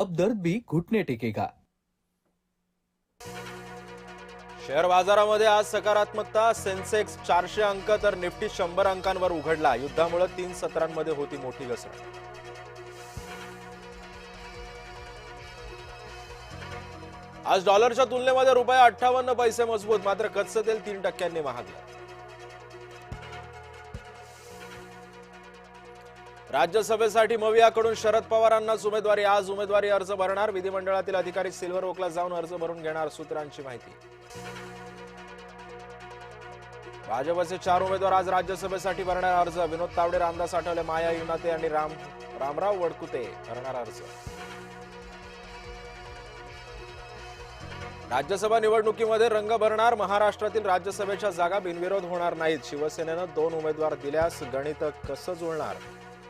अब दर्द भी घुटने टेकेगा। शेअर बाजारामध्ये आज सकारात्मकता। सेन्सेक्स 400 अंक तर निफ्टी 100 अंकांवर उघडला। युद्धामुळे 3 सत्रांमध्ये होती मोठी घसरण। आज डॉलरच्या तुलनेमध्ये रुपया 58 पैसे मजबूत, मात्र कच्चं तेल 3% महागलं। राज्यसभेसाठी मवियाकडून शरद पवारांनाच उमेदवारी। आज उमेदवारी अर्ज भरणार। विधिमंडळातील अधिकारी सिल्वर ओकला जाऊन अर्ज भरून घेणार, सूत्रांची माहिती। भाजपचे 4 उमेदवार आज राज्यसभेसाठी भरणार अर्ज। विनोद तावडे, रामदास आठवले, माया युनाते आणि रामराव वडकुते भरणार अर्ज। राज्यसभा निवडणुकीमध्ये रंग भरणार। महाराष्ट्रातील राज्यसभेच्या जागा बिनविरोध होणार नाहीत। शिवसेनेनं 2 उमेदवार दिल्यास गणित कसं जुळणार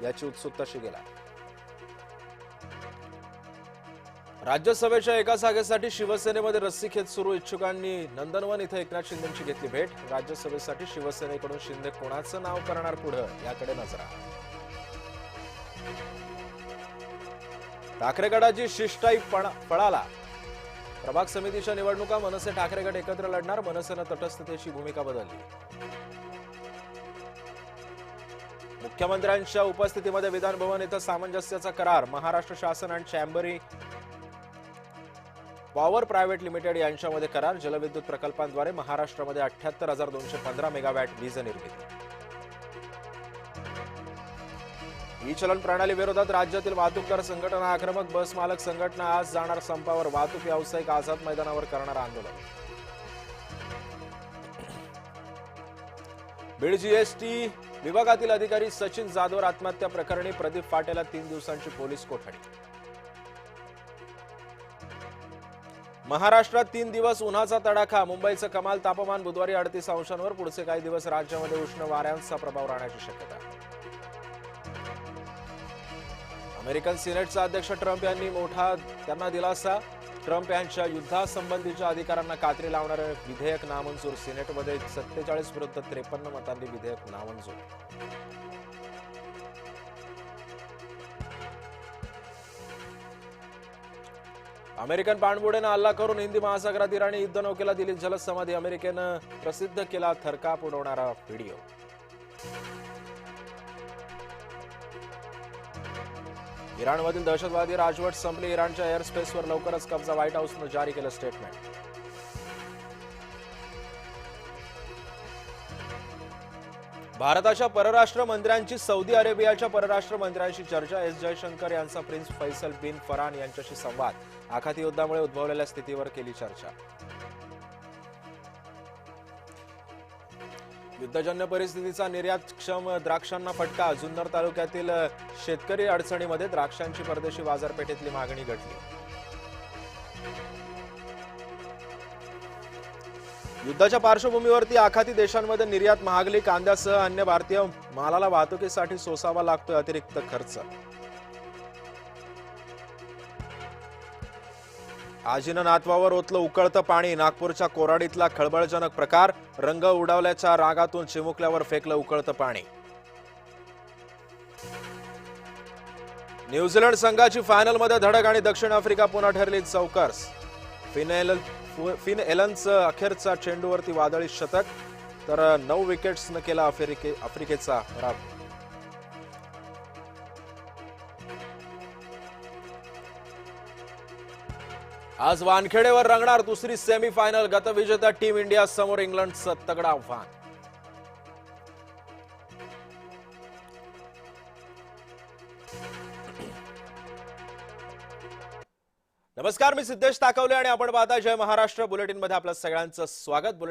याची उत्सुकता शिगेला। राज्यसभेच्या एका जागेसाठी शिवसेनेमध्ये रस्सीखेच सुरू। इच्छुकांनी नंदनवन इथे एकनाथ शिंदेंची घेतली भेट। राज्यसभेसाठी शिवसेनेकडून शिंदे कोणाचं नाव करणार पुढे याकडे नजरा। ठाकरे गटाची शिष्टाई पळाला। प्रभाग समितीच्या निवडणुका मनसे ठाकरे गट एकत्र लढणार। मनसेनं तटस्थतेची भूमिका बदलली। मुख्यमंत्र्यांच्या उपस्थितीमध्ये विधान भवन इथं सामंजस्याचा करार। महाराष्ट्र शासन आणि चॅम्बरी पॉवर प्रायव्हेट लिमिटेड यांच्यामध्ये करार। जलविद्युत प्रकल्पांद्वारे महाराष्ट्रामध्ये 78,215 मेगावॅट वीज निर्मिती। ई चलन प्रणाली विरोधात राज्यातील वाहतूकदार संघटना आक्रमक। बस मालक संघटना आज जाणार संपावर। वाहतूक व्यावसायिक आझाद मैदानावर करणार आंदोलन। बीड जीएसटी विभागातील अधिकारी सचिन जाधव आत्महत्या प्रकरणी प्रदीप फाटेला 3 दिवसांची पोलीस कोठडी। महाराष्ट्रात 3 दिवस उन्हाचा तडाखा। मुंबईचं कमाल तापमान बुधवारी 38 अंशांवर। पुढचे काही दिवस राज्यामध्ये उष्ण वाऱ्यांचा प्रभाव राहण्याची शक्यता। अमेरिकन सिनेटचा अध्यक्ष ट्रम्प यांनी त्यांना दिलासा। ट्रम्प यांच्या युद्धासंबंधीच्या अधिकारांना कात्री लावणारे विधेयक नामंजूर। सिनेटमध्ये 47 विरुद्ध 53 मतांनी विधेयक नामंजूर। अमेरिकन पाणबुडीनं हल्ला करून हिंदी महासागरात इराणी युद्धनौकेला दिली जलसमाधी। अमेरिकेनं प्रसिद्ध केला थरकाप उडवणारा व्हिडिओ। इराणमधील दहशतवादी राजवट संपली। इराणच्या एअर स्पेसवर लवकरच कब्जा। व्हाईट हाऊसनं जारी केलं स्टेटमेंट। भारताच्या परराष्ट्र मंत्र्यांची सौदी अरेबियाच्या परराष्ट्र मंत्र्यांशी चर्चा। एस जयशंकर यांचा प्रिन्स फैसल बिन फरहान यांच्याशी संवाद। आखाती युद्धामुळे उद्भवलेल्या स्थितीवर केली चर्चा। युद्धजन्य परिस्थितीचा निर्यातक्षम द्राक्षांना फटका। जुन्नर तालुक्यातील शेतकरी अडचणीमध्ये। द्राक्षांची परदेशी बाजारपेठेतली मागणी घटली। युद्धाच्या पार्श्वभूमीवरती आखाती देशांमध्ये निर्यात महागली। कांद्यासह अन्य भारतीय मालाला वाहतुकीसाठी सोसावा लागतोय अतिरिक्त खर्च। आजीनं नातवावर ओतलं उकळतं पाणी। नागपूरच्या कोराडीतला खळबळजनक प्रकार। रंग उडवल्याच्या रागातून चिमुकल्यावर फेकलं उकळतं पाणी। न्यूझीलंड संघाची फायनलमध्ये धडक आणि दक्षिण आफ्रिका पुन्हा ठरली चौकस। फिन एलनचं अखेरचा चेंडूवरती वादळी शतक, तर 9 विकेट्सनं केला आफ्रिकेचा पराभव। आज वानखेडेवर रंगणार दुसरी सेमीफायनल। गतविजेत्या टीम इंडिया समोर इंग्लंडचं तगडं आव्हान। नमस्कार, मी सिद्धेश ताकवले आणि आपण पाहता जय महाराष्ट्र बुलेटिन मध्ये आपलं सगळ्यांचं स्वागत।